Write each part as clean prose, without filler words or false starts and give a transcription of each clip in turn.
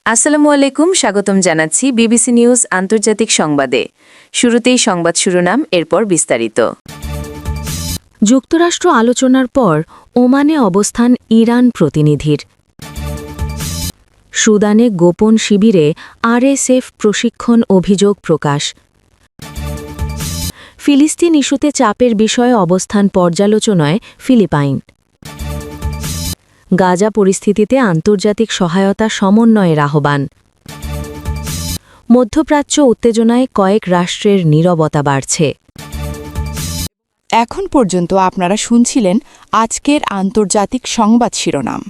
আসসালামু আলাইকুম, স্বাগতম জানাচ্ছি বিবিসি নিউজ আন্তর্জাতিক সংবাদে। শুরুতেই সংবাদ শিরোনাম, এরপর বিস্তারিত। যুক্তরাষ্ট্র আলোচনার পর ওমানে অবস্থান ইরান প্রতিনিধির। সুদানে গোপন শিবিরে আরএসএফ প্রশিক্ষণ অভিযোগ প্রকাশ। ফিলিস্তিন ইস্যুতে চাপের বিষয়ে অবস্থান পর্যালোচনায় ফিলিপাইন। গাজা পরিস্থিতিতে আন্তর্জাতিক সহায়তা সমন্বয়ের আহ্বান। মধ্যপ্রাচ্য উত্তেজনায় কয়েক রাষ্ট্রের নীরবতা বাড়ছে। এখন পর্যন্ত আপনারা শুনছিলেন আজকের আন্তর্জাতিক সংবাদ শিরোনাম।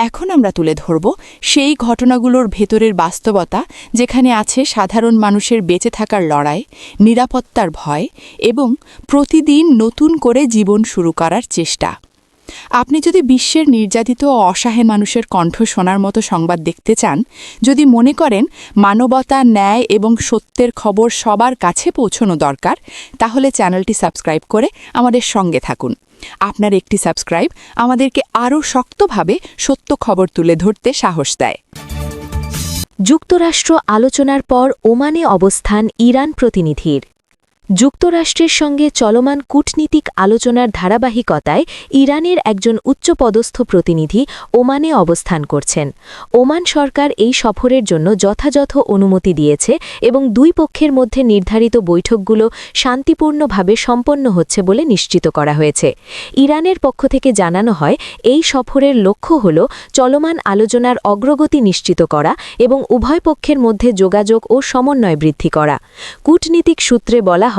এখন আমরা তুলে ধরব সেই ঘটনাগুলোর ভেতরের বাস্তবতা, যেখানে আছে সাধারণ মানুষের বেঁচে থাকার লড়াই, নিরাপত্তার ভয় এবং প্রতিদিন নতুন করে জীবন শুরু করার চেষ্টা। আপনি যদি বিশ্বের নির্যাতিত ও অসহায় মানুষের কণ্ঠ শোনার মতো সংবাদ দেখতে চান, যদি মনে করেন মানবতা, ন্যায় এবং সত্যের খবর সবার কাছে পৌঁছানো দরকার, তাহলে চ্যানেলটি সাবস্ক্রাইব করে আমাদের সঙ্গে থাকুন। আপনার একটি সাবস্ক্রাইব আমাদেরকে আরও শক্তভাবে সত্য খবর তুলে ধরতে সাহস দেয়। যুক্তরাষ্ট্র আলোচনার পর ওমানে অবস্থান ইরান প্রতিনিধির। যুক্তরাষ্ট্রের সঙ্গে চলমান কূটনীতিক আলোচনার ধারাবাহিকতায় ইরানের একজন উচ্চপদস্থ প্রতিনিধি ওমানে অবস্থান করছেন। ওমান সরকার এই সফরের জন্য যথাযথ অনুমতি দিয়েছে এবং দুই পক্ষের মধ্যে নির্ধারিত বৈঠকগুলো শান্তিপূর্ণভাবে সম্পন্ন হচ্ছে বলে নিশ্চিত করা হয়েছে। ইরানের পক্ষ থেকে জানানো হয়, এই সফরের লক্ষ্য হল চলমান আলোচনার অগ্রগতি নিশ্চিত করা এবং উভয় পক্ষের মধ্যে যোগাযোগ ও সমন্বয় বৃদ্ধি করা। কূটনীতিক সূত্রে বলা হয়,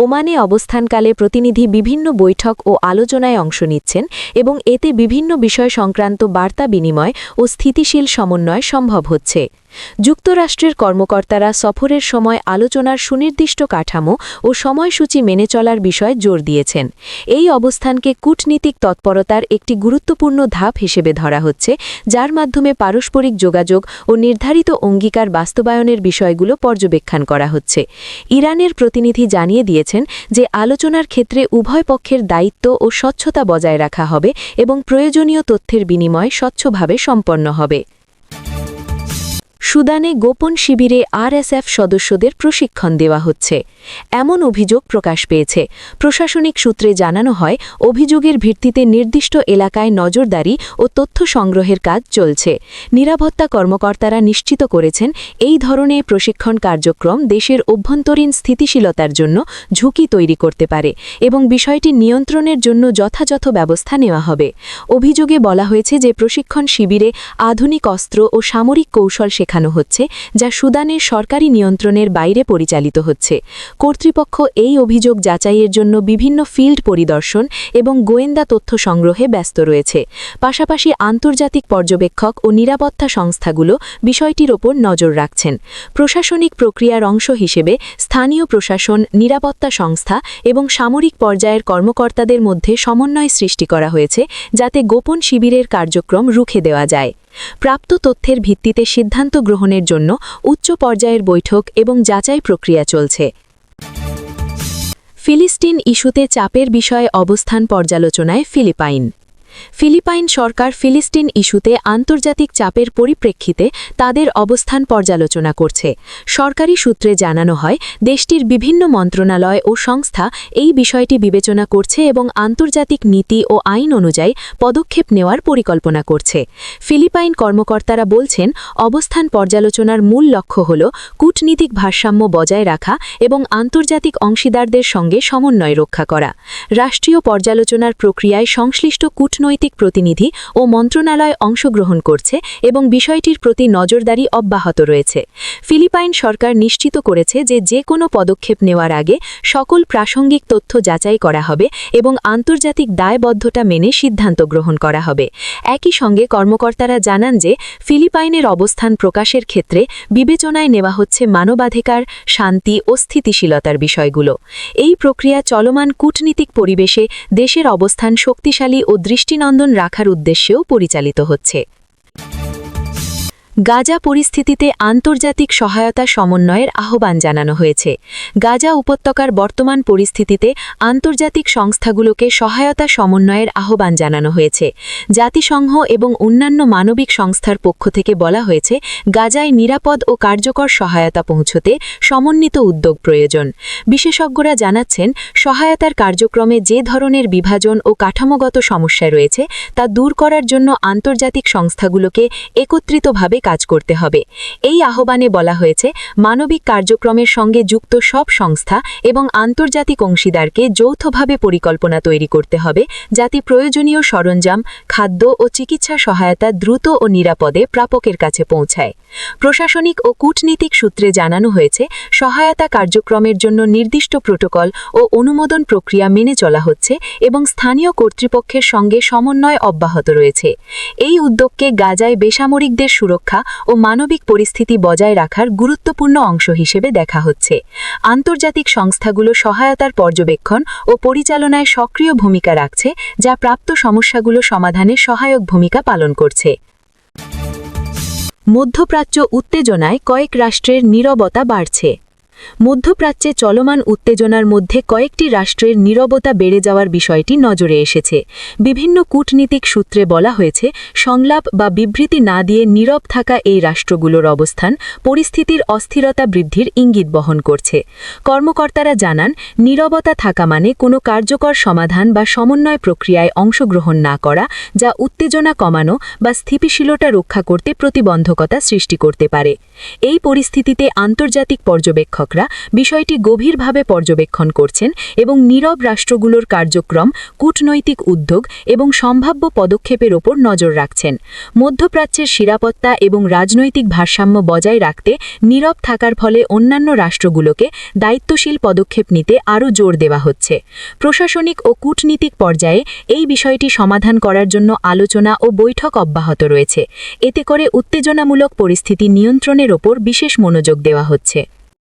ওমানে অবস্থানকালে প্রতিনিধি বিভিন্ন বৈঠক ও আলোচনায় অংশ নিচ্ছেন এবং এতে বিভিন্ন বিষয় সংক্রান্ত বার্তা বিনিময় ও স্থিতিশীল সমন্বয় সম্ভব হচ্ছে। যুক্তরাষ্ট্রের কর্মকর্তারা সফরের সময় আলোচনার সুনির্দিষ্ট কাঠামো ও সময়সূচি মেনে চলার বিষয়ে জোর দিয়েছেন। এই অবস্থানকে কূটনীতিক তৎপরতার একটি গুরুত্বপূর্ণ ধাপ হিসেবে ধরা হচ্ছে, যার মাধ্যমে পারস্পরিক যোগাযোগ ও নির্ধারিত অঙ্গীকার বাস্তবায়নের বিষয়গুলো পর্যবেক্ষণ করা হচ্ছে। ইরানের প্রতিনিধি জানিয়ে দিয়েছেন যে আলোচনার ক্ষেত্রে উভয় পক্ষের দায়িত্ব ও স্বচ্ছতা বজায় রাখা হবে এবং প্রয়োজনীয় তথ্যের বিনিময় স্বচ্ছভাবে সম্পন্ন হবে। সুদানে গোপন শিবিরে আরএসএফ সদস্যদের প্রশিক্ষণ দেওয়া হচ্ছে, এমন অভিযোগ প্রকাশ পেয়েছে। প্রশাসনিক সূত্রে জানানো হয়, অভিযোগের ভিত্তিতে নির্দিষ্ট এলাকায় নজরদারি ও তথ্য সংগ্রহের কাজ চলছে। নিরাপত্তা কর্মকর্তারা নিশ্চিত করেছেন, এই ধরনের প্রশিক্ষণ কার্যক্রম দেশের অভ্যন্তরীণ স্থিতিশীলতার জন্য ঝুঁকি তৈরি করতে পারে এবং বিষয়টি নিয়ন্ত্রণের জন্য যথাযথ ব্যবস্থা নেওয়া হবে। অভিযোগে বলা হয়েছে যে প্রশিক্ষণ শিবিরে আধুনিক অস্ত্র ও সামরিক কৌশল শেখানো হচ্ছে, যা সুদানের সরকারি নিয়ন্ত্রণের বাইরে পরিচালিত হচ্ছে। কর্তৃপক্ষ এই অভিযোগ যাচাইয়ের জন্য বিভিন্ন ফিল্ড পরিদর্শন এবং গোয়েন্দা তথ্য সংগ্রহে ব্যস্ত রয়েছে। পাশাপাশি আন্তর্জাতিক পর্যবেক্ষক ও নিরাপত্তা সংস্থাগুলো বিষয়টির ওপর নজর রাখছেন। প্রশাসনিক প্রক্রিয়ার অংশ হিসেবে স্থানীয় প্রশাসন, নিরাপত্তা সংস্থা এবং সামরিক পর্যায়ের কর্মকর্তাদের মধ্যে সমন্বয় সৃষ্টি করা হয়েছে, যাতে গোপন শিবিরের কার্যক্রম রুখে দেওয়া যায়। প্রাপ্ত তথ্যের ভিত্তিতে সিদ্ধান্ত গ্রহণের জন্য উচ্চ পর্যায়ের বৈঠক এবং যাচাই প্রক্রিয়া চলছে। ফিলিস্তিন ইস্যুতে চাপের বিষয়ে অবস্থান পর্যালোচনায় ফিলিপাইন। ফিলিপাইন সরকার ফিলিস্তিন ইস্যুতে আন্তর্জাতিক চাপের পরিপ্রেক্ষিতে তাদের অবস্থান পর্যালোচনা করছে। সরকারি সূত্রে জানানো হয়, দেশটির বিভিন্ন মন্ত্রণালয় ও সংস্থা এই বিষয়টি বিবেচনা করছে এবং আন্তর্জাতিক নীতি ও আইন অনুযায়ী পদক্ষেপ নেওয়ার পরিকল্পনা করছে। ফিলিপাইন কর্মকর্তারা বলছেন, অবস্থান পর্যালোচনার মূল লক্ষ্য হল কূটনীতিক ভারসাম্য বজায় রাখা এবং আন্তর্জাতিক অংশীদারদের সঙ্গে সমন্বয় রক্ষা করা। রাষ্ট্রীয় পর্যালোচনার প্রক্রিয়ায় সংশ্লিষ্ট কূটনৈতিক প্রতিনিধি ও মন্ত্রণালয় অংশগ্রহণ করছে এবং বিষয়টির প্রতি নজরদারি অব্যাহত রয়েছে। ফিলিপাইন সরকার নিশ্চিত করেছে যে যে কোনো পদক্ষেপ নেওয়ার আগে সকল প্রাসঙ্গিক তথ্য যাচাই করা হবে এবং আন্তর্জাতিক দায়বদ্ধতা মেনে সিদ্ধান্ত গ্রহণ করা হবে। একই সঙ্গে কর্মকর্তারা জানান যে ফিলিপাইনের অবস্থান প্রকাশের ক্ষেত্রে বিবেচনায় নেওয়া হচ্ছে মানবাধিকার, শান্তি ও স্থিতিশীলতার বিষয়গুলো। এই প্রক্রিয়া চলমান কূটনীতিক পরিবেশে দেশের অবস্থান শক্তিশালী ও দৃষ্টিনন্দন রাখার উদ্দেশ্যেও পরিচালিত হচ্ছে। গাজা পরিস্থিতিতে আন্তর্জাতিক সহায়তা সমন্বয়ের আহ্বান জানানো হয়েছে। গাজা উপত্যকার বর্তমান পরিস্থিতিতে আন্তর্জাতিক সংস্থাগুলোকে সহায়তা সমন্বয়ের আহ্বান জানানো হয়েছে। জাতিসংঘ এবং অন্যান্য মানবিক সংস্থার পক্ষ থেকে বলা হয়েছে, গাজায় নিরাপদ ও কার্যকর সহায়তা পৌঁছতে সমন্বিত উদ্যোগ প্রয়োজন। বিশেষজ্ঞরা জানাচ্ছেন, সহায়তার কার্যক্রমে যে ধরনের বিভাজন ও কাঠামোগত সমস্যা রয়েছে তা দূর করার জন্য আন্তর্জাতিক সংস্থাগুলোকে একত্রিতভাবে কাজ করতে হবে। এই আহ্বানে বলা হয়েছে, মানবিক কার্যক্রমের সঙ্গে যুক্ত সব সংস্থা এবং আন্তর্জাতিক অংশীদারকে যৌথভাবে পরিকল্পনা তৈরি করতে হবে, যাতে প্রয়োজনীয় সরঞ্জাম, খাদ্য ও চিকিৎসা সহায়তা দ্রুত ও নিরাপদে প্রাপকের কাছে পৌঁছায়। প্রশাসনিক ও কূটনীতিক সূত্রে জানানো হয়েছে, সহায়তা কার্যক্রমের জন্য নির্দিষ্ট প্রোটোকল ও অনুমোদন প্রক্রিয়া মেনে চলা হচ্ছে এবং স্থানীয় কর্তৃপক্ষের সঙ্গে সমন্বয় অব্যাহত রয়েছে। এই উদ্যোগকে গাজায় বেসামরিকদের সুরক্ষা ও মানবিক পরিস্থিতি বজায় রাখার গুরুত্বপূর্ণ অংশ হিসেবে দেখা হচ্ছে। আন্তর্জাতিক সংস্থাগুলো সহায়তার পর্যবেক্ষণ ও পরিচালনায় সক্রিয় ভূমিকা রাখছে, যা প্রাপ্ত সমস্যাগুলো সমাধানে সহায়ক ভূমিকা পালন করছে। মধ্যপ্রাচ্য উত্তেজনায় কয়েক রাষ্ট্রের নীরবতা বাড়ছে। মধ্যপ্রাচ্যে চলমান উত্তেজনার মধ্যে কয়েকটি রাষ্ট্রের নীরবতা বেড়ে যাওয়ার বিষয়টি নজরে এসেছে। বিভিন্ন কূটনীতিক সূত্রে বলা হয়েছে, সংলাপ বা বিবৃতি না দিয়ে নীরব থাকা এই রাষ্ট্রগুলোর অবস্থান পরিস্থিতির অস্থিরতা বৃদ্ধির ইঙ্গিত বহন করছে। কর্মকর্তারা জানান, নীরবতা থাকা মানে কোনো কার্যকর সমাধান বা সমন্বয় প্রক্রিয়ায় অংশগ্রহণ না করা, যা উত্তেজনা কমানো বা স্থিতিশীলতা রক্ষা করতে প্রতিবন্ধকতা সৃষ্টি করতে পারে। এই পরিস্থিতিতে আন্তর্জাতিক পর্যবেক্ষকরা বিষয়টি গভীরভাবে পর্যবেক্ষণ করছেন এবং নীরব রাষ্ট্রগুলোর কার্যক্রম, কূটনৈতিক উদ্যোগ এবং সম্ভাব্য পদক্ষেপের ওপর নজর রাখছেন। মধ্যপ্রাচ্যের নিরাপত্তা এবং রাজনৈতিক ভারসাম্য বজায় রাখতে নীরব থাকার ফলে অন্যান্য রাষ্ট্রগুলোকে দায়িত্বশীল পদক্ষেপ নিতে আরও জোর দেওয়া হচ্ছে। প্রশাসনিক ও কূটনীতিক পর্যায়ে এই বিষয়টি সমাধান করার জন্য আলোচনা ও বৈঠক অব্যাহত রয়েছে। এতে করে উত্তেজনামূলক পরিস্থিতি নিয়ন্ত্রণের ওপর বিশেষ মনোযোগ দেওয়া হচ্ছে।